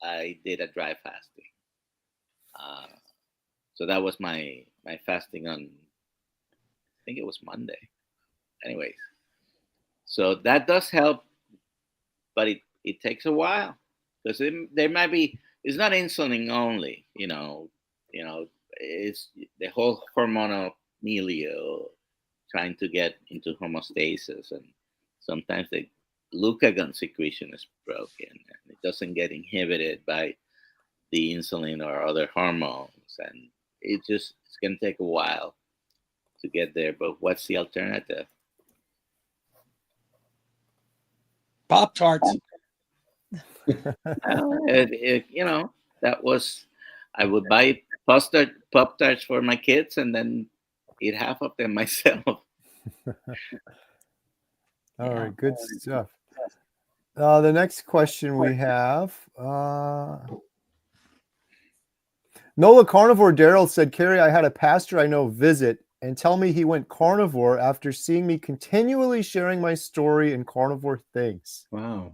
I did a dry fasting. So that was my fasting on, I think it was Monday. Anyways, so that does help, but it takes a while, because there might be, it's not insulin only, it's the whole hormonal milieu trying to get into homeostasis, and sometimes the glucagon secretion is broken and it doesn't get inhibited by the insulin or other hormones, and it's going to take a while to get there. But what's the alternative? Pop-Tarts. That was, I would buy Pop Tarts for my kids, and then eat half of them myself. All right, good stuff. The next question we have, Nola Carnivore Daryl said, Carrie, I had a pastor I know visit and tell me he went carnivore after seeing me continually sharing my story and carnivore things. Wow.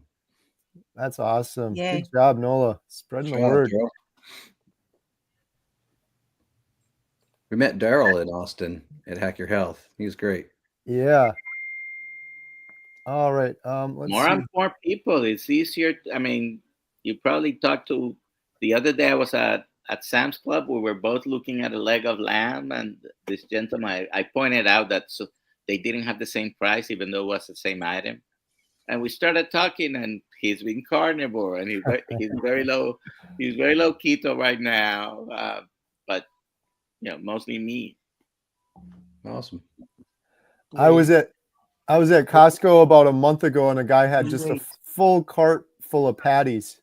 That's awesome. Yay. Good job, Nola. Spreading the Good job, word. Daryl. We met Daryl in Austin at Hack Your Health. He was great. Yeah. All right. Let's More see. and more people, it's easier. I mean, you probably talked to the other day. I was at Sam's Club. We were both looking at a leg of lamb, and this gentleman, I pointed out that they didn't have the same price, even though it was the same item. And we started talking, and he's been carnivore, and he's very low. He's very low keto right now, but mostly meat. Awesome. I was at Costco about a month ago, and a guy had just a full cart full of patties.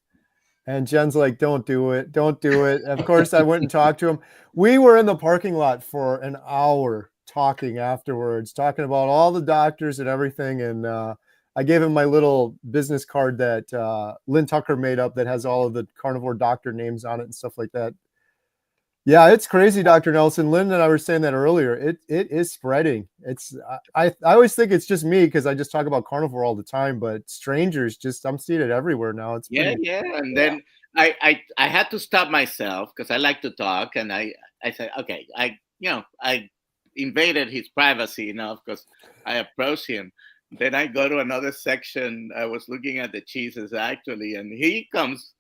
And Jen's like, don't do it. Don't do it. Of course, I went and talked to him. We were in the parking lot for an hour talking afterwards, talking about all the doctors and everything. And I gave him my little business card that Lynn Tucker made up that has all of the carnivore doctor names on it and stuff like that. Yeah, it's crazy, Dr. Nelson. Lynn and I were saying that earlier. It is spreading. I always think it's just me because I just talk about carnivore all the time, but strangers I'm seeing it everywhere now. It's And then I had to stop myself because I like to talk, and I said, okay, I invaded his privacy enough because I approached him. Then I go to another section. I was looking at the cheeses actually, and he comes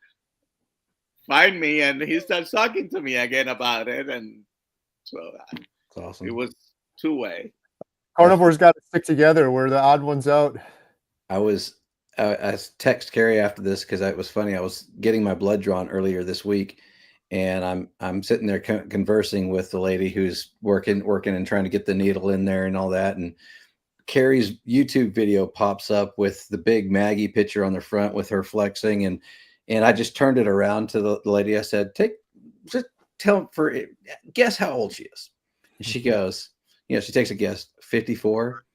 find me, and he starts talking to me again about it, and so That's awesome. it was two-way. Carnivore's got to stick together. We're the odd ones out. I text Carrie after this because it was funny. I was getting my blood drawn earlier this week, and I'm sitting there conversing with the lady who's working and trying to get the needle in there and all that. And Carrie's YouTube video pops up with the big Maggie picture on the front with her flexing, and I just turned it around to the lady. I said, guess how old she is. And she goes, she takes a guess, 54.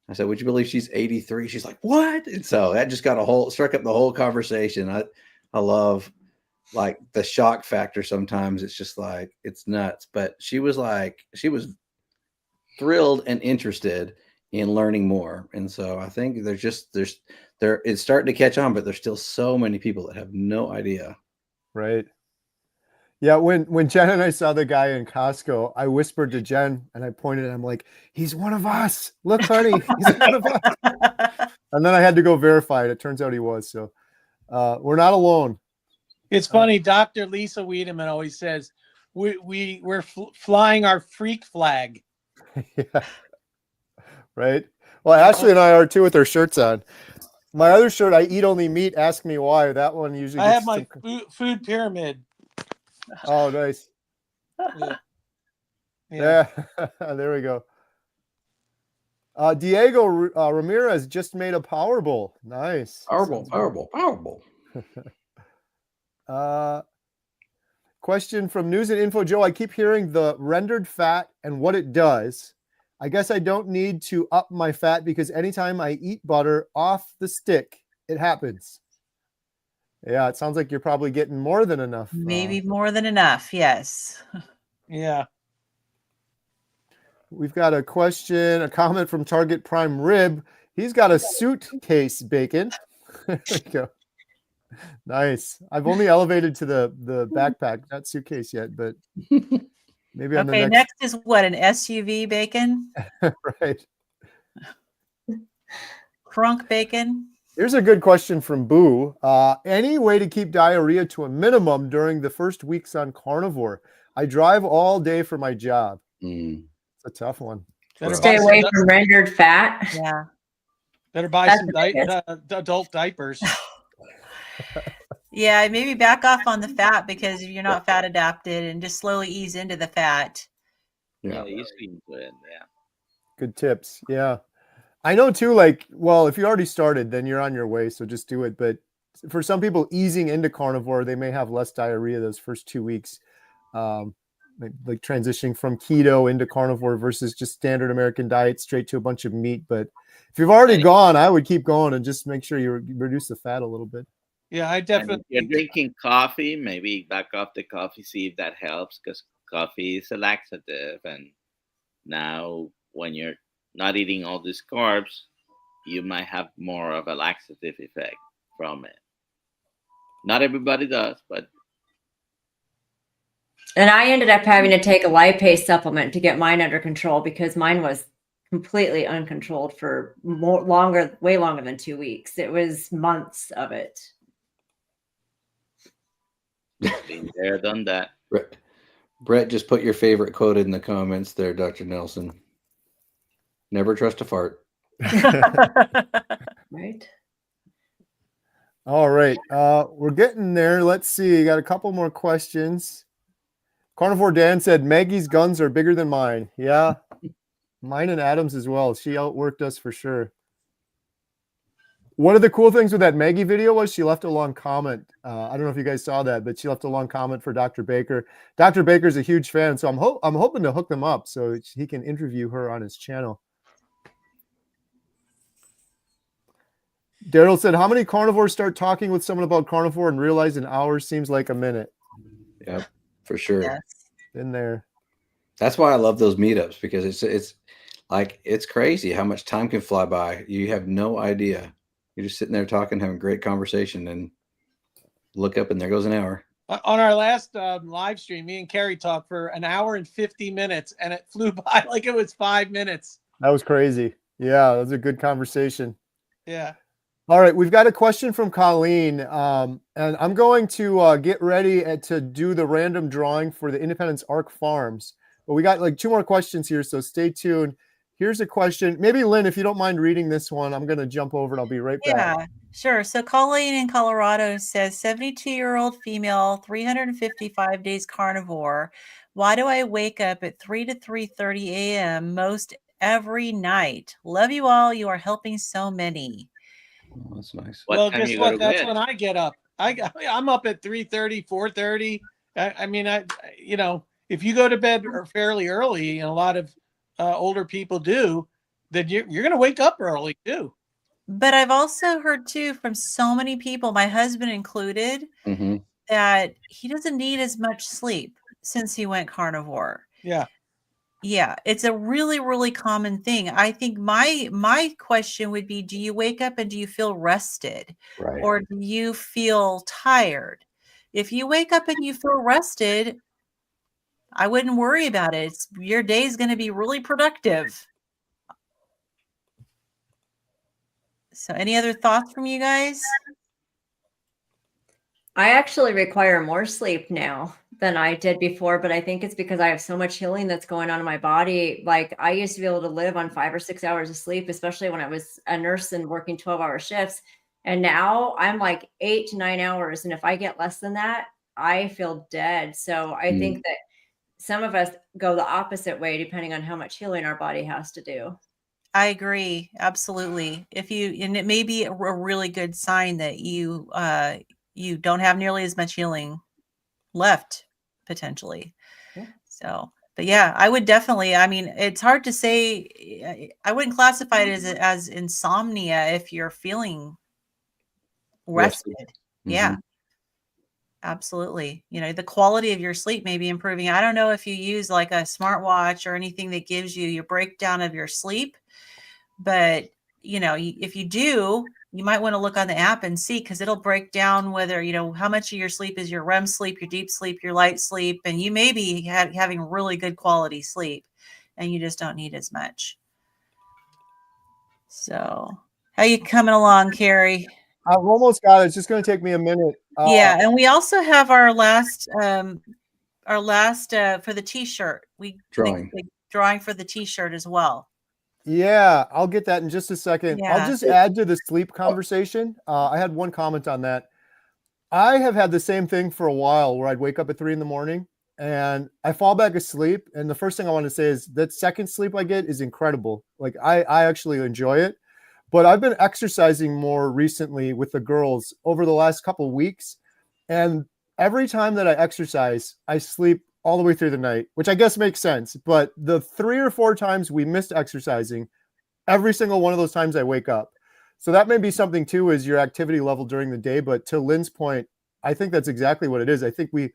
I said, would you believe she's 83? She's like, what? And so that just struck up the whole conversation. I love like the shock factor. Sometimes it's just like, it's nuts, but she was thrilled and interested in learning more. And so I think it's starting to catch on, but there's still so many people that have no idea. Right. Yeah. When Jen and I saw the guy in Costco, I whispered to Jen and I pointed, I'm like, he's one of us. Look, honey, he's one of us. And then I had to go verify it. It turns out he was. So we're not alone. It's funny. Dr. Lisa Wiedemann always says, we're flying our freak flag. Yeah. Right. Well, Ashley and I are too with our shirts on. My other shirt, I eat only meat. Ask me why. That one usually. I have my food pyramid. Oh, nice. Yeah. There we go. Diego Ramirez just made a Powerball. Nice. Powerball. Question from News and Info Joe. I keep hearing the rendered fat and what it does. I guess I don't need to up my fat because anytime I eat butter off the stick, it happens. Yeah, it sounds like you're probably getting more than enough. Maybe more than enough. Yes. Yeah. We've got a comment from Target Prime Rib. He's got a suitcase bacon. There we go. Nice. I've only elevated to the backpack, not suitcase yet, but maybe on the next is what, an SUV bacon? Right. Crunk bacon. Here's a good question from Boo. Any way to keep diarrhea to a minimum during the first weeks on carnivore? I drive all day for my job. It's a tough one. Stay away from rendered fat. Yeah. Better buy some adult diapers. Yeah, maybe back off on the fat because if you're not fat adapted, and just slowly ease into the fat. Yeah, easy into it. Yeah. Good tips. Yeah. I know too, like, well, if you already started, then you're on your way. So just do it. But for some people easing into carnivore, they may have less diarrhea those first 2 weeks. like transitioning from keto into carnivore versus just standard American diet straight to a bunch of meat. But if you've already gone, I would keep going and just make sure you reduce the fat a little bit. Yeah, I And definitely. if you're drinking coffee, maybe back off the coffee, see if that helps, because coffee is a laxative. And now, when you're not eating all these carbs, you might have more of a laxative effect from it. Not everybody does, but And I ended up having to take a lipase supplement to get mine under control because mine was completely uncontrolled for way longer than 2 weeks. It was months of it. been there, done that. Brett, just put your favorite quote in the comments there, Dr. Nelson. Never trust a fart. Right. All right. We're getting there. Let's see. Got a couple more questions. Carnivore Dan said, Maggie's guns are bigger than mine. Yeah. Mine and Adam's as well. She outworked us for sure. One of the cool things with that Maggie video was she left a long comment. I don't know if you guys saw that, but she left a long comment for Dr. Baker. Dr. Baker's a huge fan, so I'm hoping to hook them up so he can interview her on his channel. Daryl said, how many carnivores start talking with someone about carnivore and realize an hour seems like a minute? Yep, for sure. Yes. In there. That's why I love those meetups, because it's like, it's crazy how much time can fly by. You have no idea. You're just sitting there talking, having a great conversation, and look up and there goes an hour. On our last live stream, me and Carrie talked for an hour and 50 minutes, and it flew by like it was 5 minutes. That was crazy. Yeah, that was a good conversation. Yeah. All right, we've got a question from Colleen, and I'm going to get ready to do the random drawing for the Independence Arc Farms. But we got like 2 more questions here, so stay tuned. Here's a question. Maybe, Lynn, if you don't mind reading this one, I'm going to jump over and I'll be right back. Yeah, sure. So Colleen in Colorado says 72-year-old female, 355 days carnivore. Why do I wake up at 3 to 3:30 a.m. most every night? Love you all. You are helping so many. Oh, that's nice. Well, time guess you what? go to That's bed? when I get up. I'm up at 3:30, 4:30. I mean, if you go to bed fairly early, and a lot of older people do, then you're going to wake up early too. But I've also heard too from so many people, my husband included, Mm-hmm. that he doesn't need as much sleep since he went carnivore. Yeah. Yeah, it's a really, really common thing. I think my question would be, do you wake up and do you feel rested? Right. Or do you feel tired? If you wake up and you feel rested, I wouldn't worry about it. Your day is going to be really productive. So any other thoughts from you guys? I actually require more sleep now than I did before, but I think it's because I have so much healing that's going on in my body. Like I used to be able to live on 5 or 6 hours of sleep, especially when I was a nurse and working 12-hour shifts. And now I'm like 8 to 9 hours. And if I get less than that, I feel dead. So I think that some of us go the opposite way, depending on how much healing our body has to do. I agree. Absolutely. And it may be a really good sign that you don't have nearly as much healing left potentially. Yeah. So, but yeah, I would definitely, I mean, it's hard to say. I wouldn't classify it as insomnia if you're feeling rested. Mm-hmm. Yeah, absolutely. The quality of your sleep may be improving. I don't know if you use like a smartwatch or anything that gives you your breakdown of your sleep, but if you do, you might want to look on the app and see, because it'll break down whether, how much of your sleep is your REM sleep, your deep sleep, your light sleep, and you may be having really good quality sleep and you just don't need as much. So how you coming along, Carrie? I've almost got it. It's just going to take me a minute. Yeah. And we also have our last for the t-shirt. Drawing for the t-shirt as well. Yeah, I'll get that in just a second. Yeah. I'll just add to the sleep conversation. I had one comment on that. I have had the same thing for a while where I'd wake up at 3 a.m. and I fall back asleep. And the first thing I want to say is that second sleep I get is incredible. Like I actually enjoy it. But I've been exercising more recently with the girls over the last couple of weeks. And every time that I exercise, I sleep all the way through the night, which I guess makes sense. But the 3 or 4 times we missed exercising, every single one of those times I wake up. So that may be something too, is your activity level during the day. But to Lynn's point, I think that's exactly what it is. I think we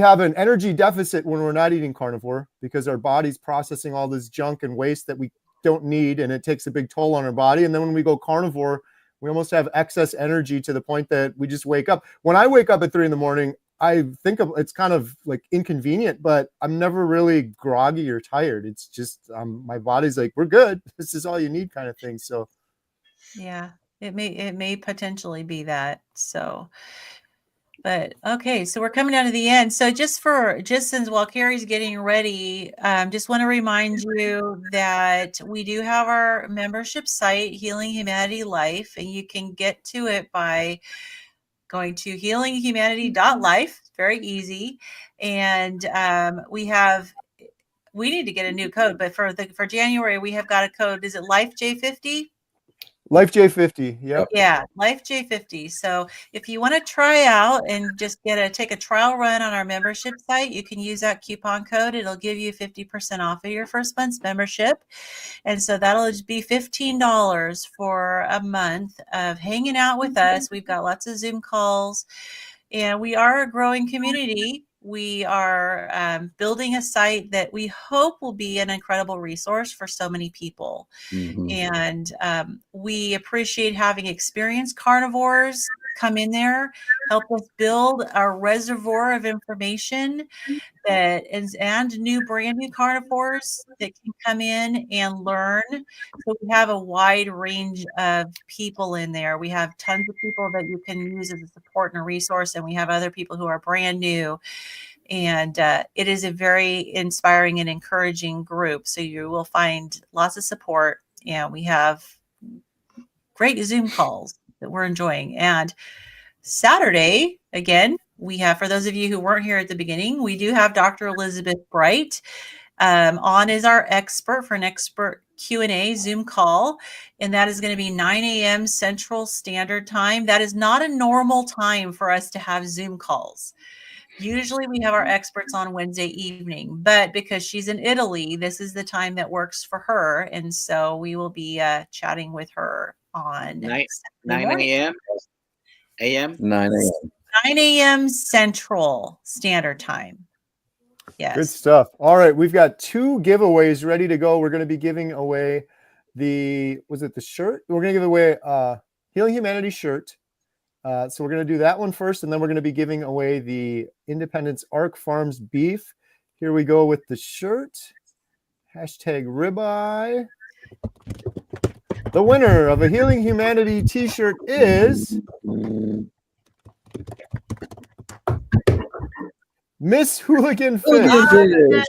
have an energy deficit when we're not eating carnivore, because our body's processing all this junk and waste that we don't need, and it takes a big toll on our body. And then when we go carnivore, we almost have excess energy to the point that we just wake up. When I wake up at 3 a.m, I think of it's kind of like inconvenient, but I'm never really groggy or tired. It's just my body's like, we're good. This is all you need, kind of thing. So Yeah, it may potentially be that. So, but okay, so we're coming down to the end. So just since while Carrie's getting ready, just want to remind you that we do have our membership site, Healing Humanity Life, and you can get to it by going to healinghumanity.life. It's very easy. And we need to get a new code, but for January, we have got a code. Is it Life J50? Life J50. Yep. Yeah, Life J50. So if you want to try out and just take a trial run on our membership site, you can use that coupon code. It'll give you 50% off of your first month's membership. And so that'll just be $15 for a month of hanging out with us. We've got lots of Zoom calls, and we are a growing community. We are building a site that we hope will be an incredible resource for so many people. And we appreciate having experienced carnivores come in there, help us build our reservoir of information and new brand new carnivores that can come in and learn. So we have a wide range of people in there. We have tons of people that you can use as a support and a resource, and we have other people who are brand new. And it is a very inspiring and encouraging group. So you will find lots of support, and we have great Zoom calls that we're enjoying. And Saturday, again, we have, for those of you who weren't here at the beginning, we do have Dr. Elizabeth Bright on as our expert for an expert Q&A Zoom call. And that is going to be 9 a.m. Central Standard Time. That is not a normal time for us to have Zoom calls. Usually we have our experts on Wednesday evening, but because she's in Italy, this is the time that works for her. And so we will be chatting with her on 9 a.m. 9 a.m. 9 a.m. Central Standard Time. Yes. Good stuff. All right. We've got 2 giveaways ready to go. We're going to be giving away the shirt? We're going to give away Healing Humanity shirt. So we're going to do that one first, and then we're going to be giving away the Independence Arc Farms beef. Here we go with the shirt. Hashtag ribeye. The winner of a Healing Humanity t-shirt is Miss Hooligan Fish.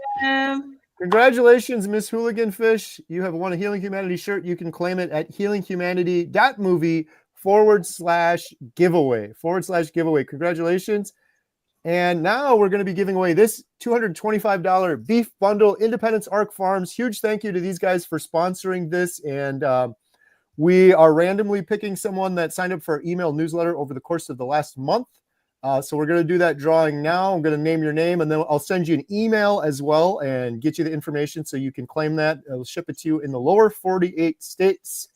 Congratulations, Miss Hooligan Fish. You have won a Healing Humanity shirt. You can claim it at healinghumanity.movie/giveaway. Congratulations. And now we're going to be giving away this $225 beef bundle, Independence Arc Farms. Huge thank you to these guys for sponsoring this. And we are randomly picking someone that signed up for our email newsletter over the course of the last month. So we're going to do that drawing now. I'm going to name your name, and then I'll send you an email as well and get you the information so you can claim that. I'll ship it to you in the lower 48 states.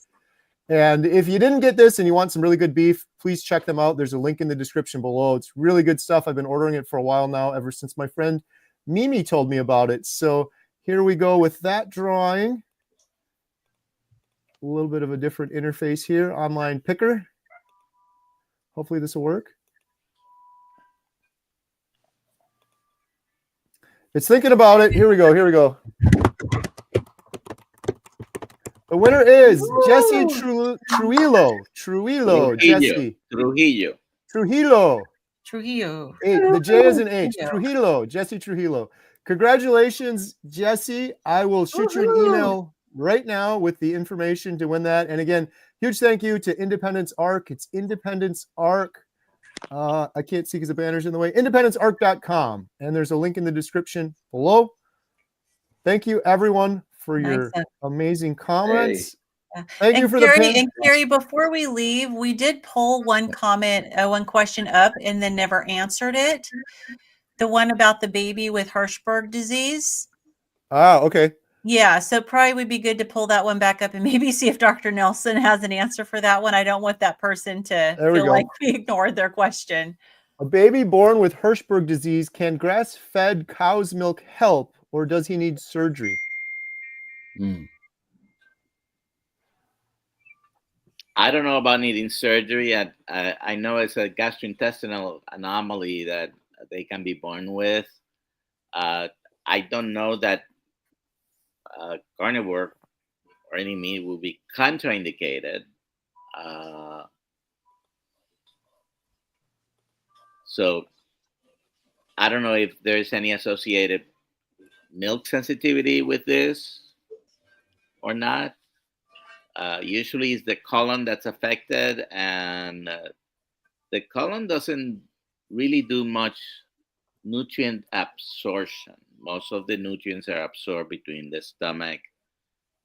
And if you didn't get this and you want some really good beef, please check them out. There's a link in the description below. It's really good stuff. I've been ordering it for a while now, ever since my friend Mimi told me about it. So here we go with that drawing. A little bit of a different interface here. Online picker. Hopefully this will work. It's thinking about it. Here we go. The winner is Jesse Trujillo. Jesse. Trujillo. The J is an H. Trujillo. Jesse Trujillo. Congratulations, Jesse. I will shoot you an email right now with the information to win that. And again, huge thank you to Independence Arc. It's Independence Arc. I can't see because the banner's in the way. IndependenceArc.com. And there's a link in the description below. Thank you, everyone, for your amazing comments. Hey. Thank you for the pin. And Carrie, before we leave, we did pull one question up and then never answered it. The one about the baby with Hirschberg disease. Ah, okay. Yeah, so probably would be good to pull that one back up and maybe see if Dr. Nelson has an answer for that one. I don't want that person to There we feel go. like we ignored their question. A baby born with Hirschberg disease, can grass-fed cow's milk help, or does he need surgery? Mm. I don't know about needing surgery. I know it's a gastrointestinal anomaly that they can be born with. I don't know that carnivore or any meat will be contraindicated. So I don't know if there's any associated milk sensitivity with this or not. Usually it's the colon that's affected, and the colon doesn't really do much nutrient absorption. Most of the nutrients are absorbed between the stomach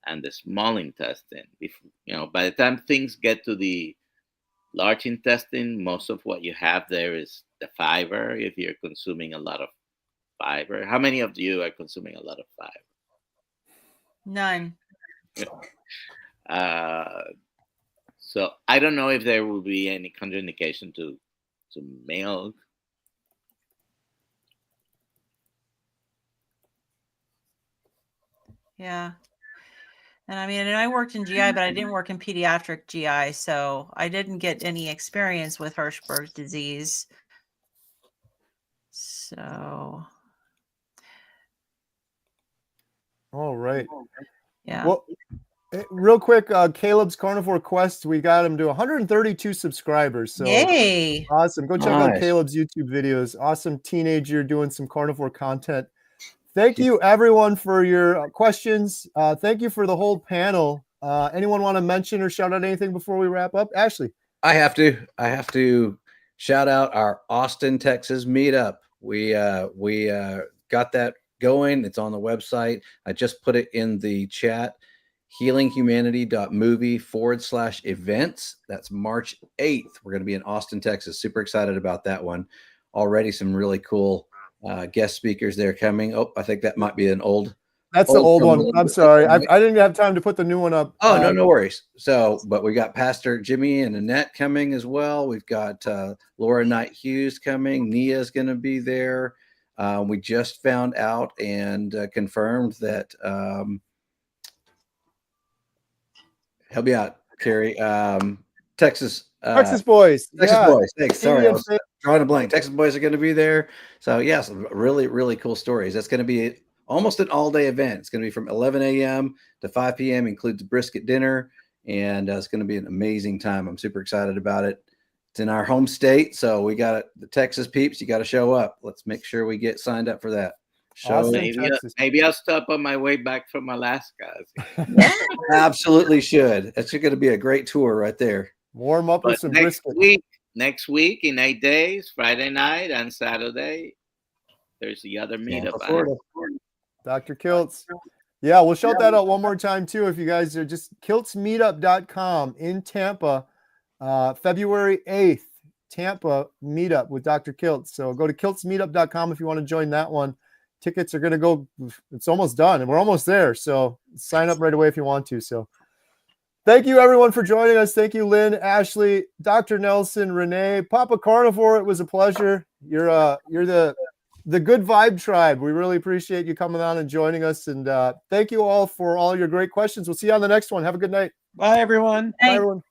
and the small intestine. By the time things get to the large intestine, most of what you have there is the fiber. If you're consuming a lot of fiber, how many of you are consuming a lot of fiber? None. So I don't know if there will be any contraindication to milk. Yeah. And I mean, and I worked in GI, but I didn't work in pediatric GI, so I didn't get any experience with Hirschberg disease. So, All right. yeah. Well, real quick, Caleb's Carnivore Quest, we got him to 132 subscribers. So Yay. awesome. Go check out Nice. Caleb's YouTube videos. Awesome teenager doing some carnivore content. Thank you, everyone, for your questions. Thank you for the whole panel. Anyone want to mention or shout out anything before we wrap up? Ashley. I have to shout out our Austin, Texas meetup. We got that going. It's on the website. I just put it in the chat. healinghumanity.movie/events. That's March 8th. We're going to be in Austin, Texas. Super excited about that one. Already some really cool guest speakers there coming. Oh, I think that might be an old. That's the old one. I'm sorry. I didn't have time to put the new one up. Oh, no worries. So, but we got Pastor Jimmy and Annette coming as well. We've got Laura Knight Hughes coming. Nia's going to be there. We just found out and confirmed that help me out, Carrie. Texas Boys. Texas Yeah. Boys. Thanks. Sorry, I was drawing a blank. Texas Boys are going to be there. So, yes, really, really cool stories. That's going to be almost an all-day event. It's going to be from 11 a.m. to 5 p.m., includes a brisket dinner, and it's going to be an amazing time. I'm super excited about it. It's in our home state, so we got the Texas peeps. You got to show up. Let's make sure we get signed up for that. Maybe I'll stop on my way back from Alaska. Absolutely should. That's going to be a great tour right there. Warm up with some brisket. Next week in 8 days, Friday night and Saturday, there's the other meetup. Dr. Kiltz. Yeah, we'll shout that out one more time too. If you guys are just kiltzmeetup.com in Tampa, February 8th, Tampa meetup with Dr. Kiltz. So go to kiltzmeetup.com if you want to join that one. Tickets are going to go, it's almost done and we're almost there. So sign up right away if you want to. So thank you everyone for joining us. Thank you, Lynn, Ashley, Dr. Nelson, Renee, Papa Carnivore. It was a pleasure. You're the Good Vibe Tribe. We really appreciate you coming on and joining us. And thank you all for all your great questions. We'll see you on the next one. Have a good night. Bye, everyone. Bye, everyone.